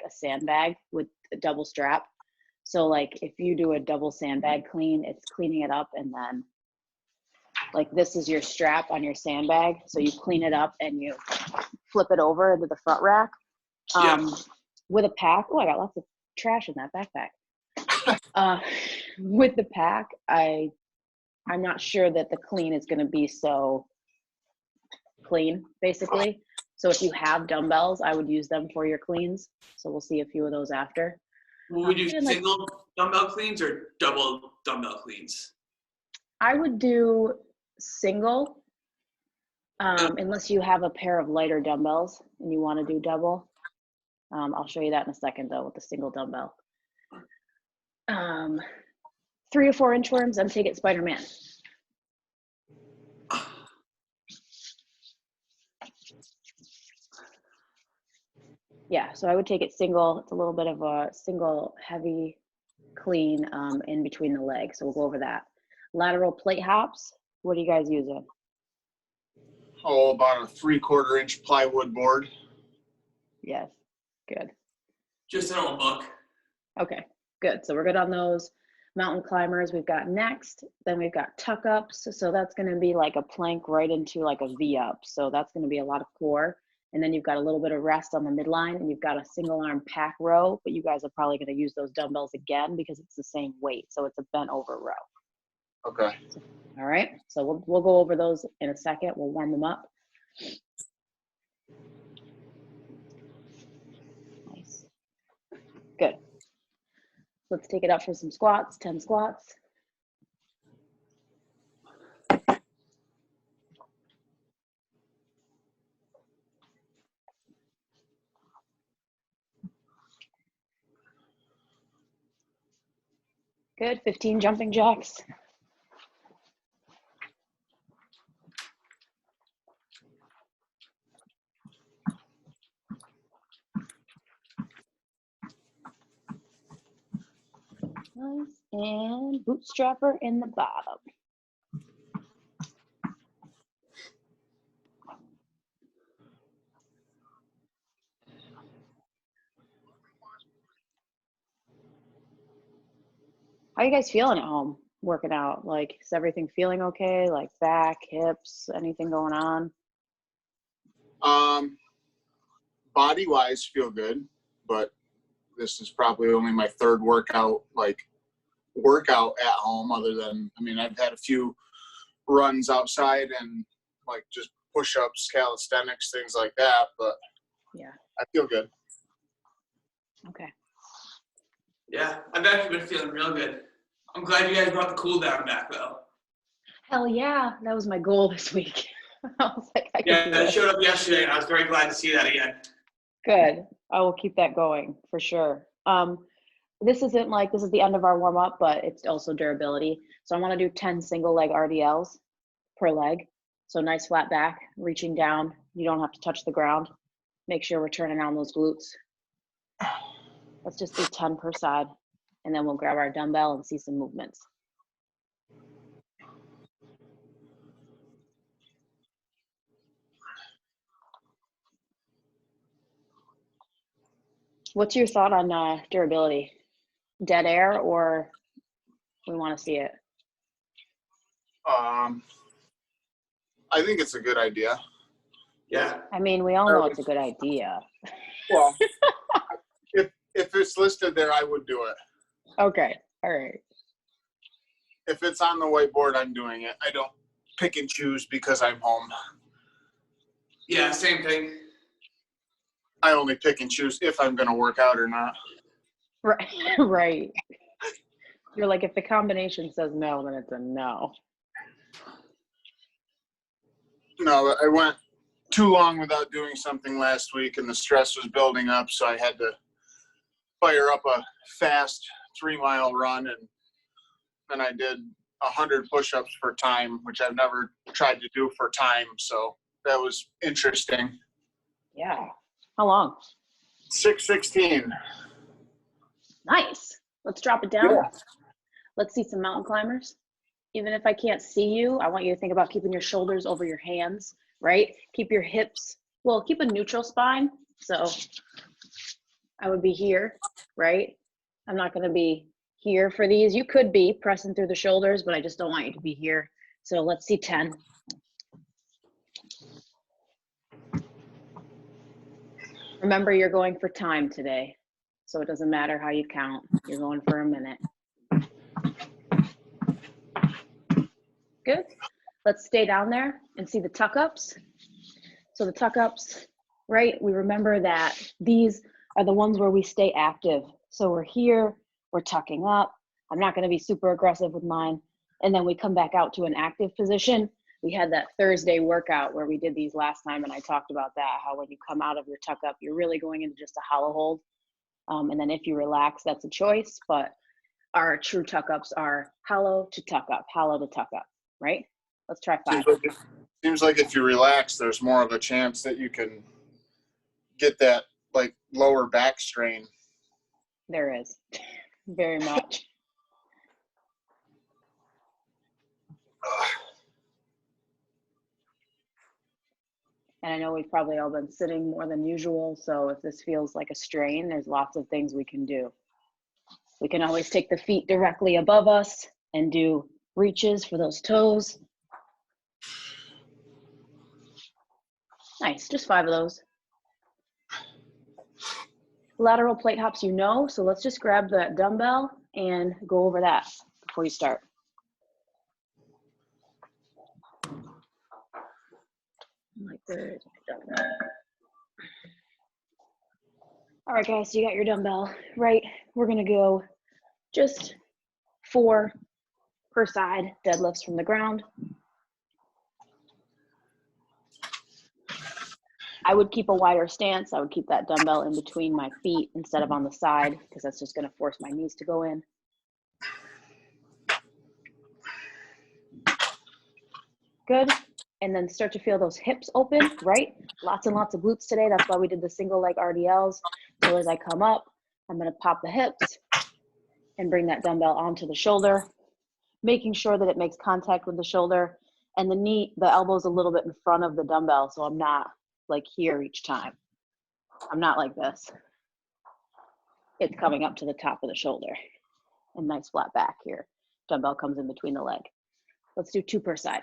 a sandbag with a double strap. So like if you do a double sandbag clean, it's cleaning it up, and then like this is your strap on your sandbag. So you clean it up and you flip it over into the front rack. With a pack. Oh, I got lots of trash in that backpack. With the pack, I'm not sure that the clean is going to be so clean, basically. So if you have dumbbells, I would use them for your cleans. So we'll see a few of those after. Would you single dumbbell cleans or double dumbbell cleans? I would do single, unless you have a pair of lighter dumbbells and you want to do double. I'll show you that in a second, though, with the single dumbbell. 3 to 4 inchworms, I'm taking Spider-Man. Yeah, so I would take it single. It's a little bit of a single heavy clean in between the legs. So we'll go over that. Lateral plate hops, what are you guys using? Oh, about a 3/4 inch plywood board. Yes, good. Just an old book. Okay, good. So we're good on those. Mountain climbers we've got next. Then we've got tuck ups. So that's going to be like a plank right into like a V up. So that's going to be a lot of core. And then you've got a little bit of rest on the midline, and you've got a single arm pack row, but you guys are probably going to use those dumbbells again because it's the same weight. So it's a bent over row. Okay. All right. So we'll go over those in a second. We'll warm them up. Nice. Good. Let's take it up for some squats, 10 squats. Good, 15 jumping jacks. Nice, and bootstrapper in the bottom. How are you guys feeling at home working out? Like, is everything feeling okay? Like back, hips, anything going on? Body wise, feel good, but this is probably only my third workout at home, other than, I mean, I've had a few runs outside and like just push-ups, calisthenics, things like that, but yeah, I feel good. Okay. Yeah, I've actually been feeling real good. I'm glad you guys brought the cool down back, though. Hell yeah, that was my goal this week. I was like, I yeah, I showed up yesterday, and I was very glad to see that again. Good. I will keep that going for sure. This is the end of our warm up, but it's also durability. So I want to do 10 single leg RDLs per leg. So nice flat back, reaching down. You don't have to touch the ground. Make sure we're turning on those glutes. Let's just do 10 per side, and then we'll grab our dumbbell and see some movements. What's your thought on durability? Dead air, or we want to see it? I think it's a good idea. Yeah. I mean, we all know it's a good idea. Well, if it's listed there, I would do it. Okay. All right. If it's on the whiteboard, I'm doing it. I don't pick and choose because I'm home. Yeah, same thing. I only pick and choose if I'm going to work out or not. Right. Right. You're like, if the combination says no, then it's a no. No, I went too long without doing something last week, and the stress was building up, so I had to fire up a fast 3-mile run, and then I did 100 push-ups for time, which I've never tried to do for time, so that was interesting. Yeah. How long? 6:16. Nice. Let's drop it down. Yeah. Let's see some mountain climbers. Even if I can't see you, I want you to think about keeping your shoulders over your hands, right? Keep your hips, well, keep a neutral spine. So I would be here, right? I'm not gonna be here for these. You could be pressing through the shoulders, but I just don't want you to be here. So let's see 10. Remember, you're going for time today. So it doesn't matter how you count. You're going for a minute. Good. Let's stay down there and see the tuck ups. So the tuck ups, right? We remember that these are the ones where we stay active. So we're here, we're tucking up. I'm not going to be super aggressive with mine. And then we come back out to an active position. We had that Thursday workout where we did these last time, and I talked about that, how when you come out of your tuck up, you're really going into just a hollow hold. And then if you relax, that's a choice, but our true tuck ups are hollow to tuck up, hollow to tuck up, right? Let's try 5. Seems like if you relax, there's more of a chance that you can get that like lower back strain. There is, very much. And I know we've probably all been sitting more than usual, so if this feels like a strain, there's lots of things we can do. We can always take the feet directly above us and do reaches for those toes. Nice, just 5 of those. Lateral plate hops, you know, so let's just grab that dumbbell and go over that before you start. Like this. All right, guys, so you got your dumbbell, right? We're gonna go just 4 per side deadlifts from the ground. I would keep a wider stance. I would keep that dumbbell in between my feet instead of on the side, because that's just gonna force my knees to go in. Good. And then start to feel those hips open, right? Lots and lots of glutes today. That's why we did the single leg RDLs. So as I come up, I'm gonna pop the hips and bring that dumbbell onto the shoulder, making sure that it makes contact with the shoulder, and the knee, the elbow's a little bit in front of the dumbbell, so I'm not like here each time. I'm not like this. It's coming up to the top of the shoulder. And nice flat back here. Dumbbell comes in between the leg. Let's do 2 per side.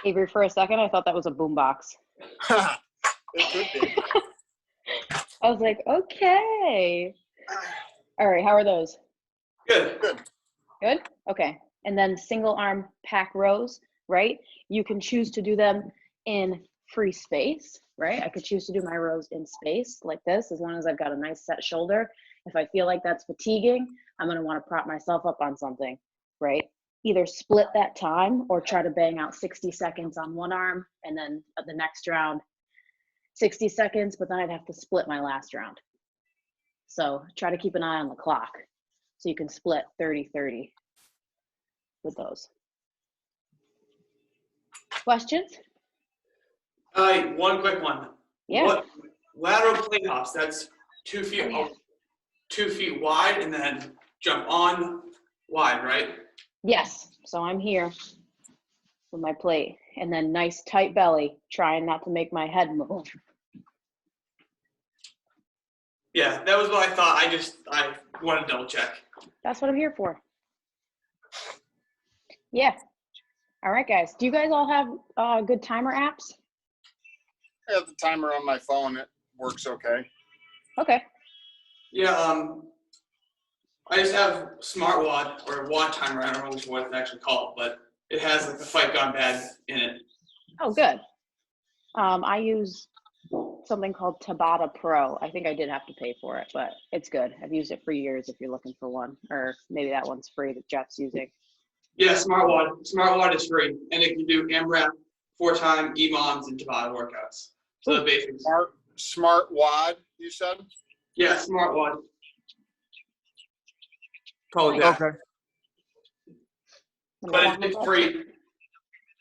Avery, for a second, I thought that was a boombox. It could be. I was like, okay. All right, how are those? Good. Good? Okay. And then single arm pack rows, right? You can choose to do them in free space, right? I could choose to do my rows in space like this, as long as I've got a nice set shoulder. If I feel like that's fatiguing, I'm going to want to prop myself up on something, right? Either split that time or try to bang out 60 seconds on one arm, and then the next round 60 seconds, but then I'd have to split my last round. So try to keep an eye on the clock so you can split 30-30 with those. Questions? One quick one. Yeah. What lateral plate hops? That's 2 feet, 2 feet wide, and then jump on wide, right? Yes. So I'm here with my plate, and then nice tight belly, trying not to make my head move. Yeah, that was what I thought. I wanted to double check. That's what I'm here for. Yeah. All right, guys. Do you guys all have good timer apps? I have the timer on my phone. It works okay. Okay. Yeah, I just have SmartWatt or Watt Timer. I don't know which one it's actually called, but it has like the Fight Gone Bad in it. Oh, good. I use something called Tabata Pro. I think I did have to pay for it, but it's good. I've used it for years if you're looking for one, or maybe that one's free that Jeff's using. Yeah, SmartWatt. SmartWatt is free, and it can do AMRAP, 4-time, EMOMs, and Tabata workouts. So the basics. Smart WOD, you said? Yeah, SmartWatt. Call it that. Okay. But it's free.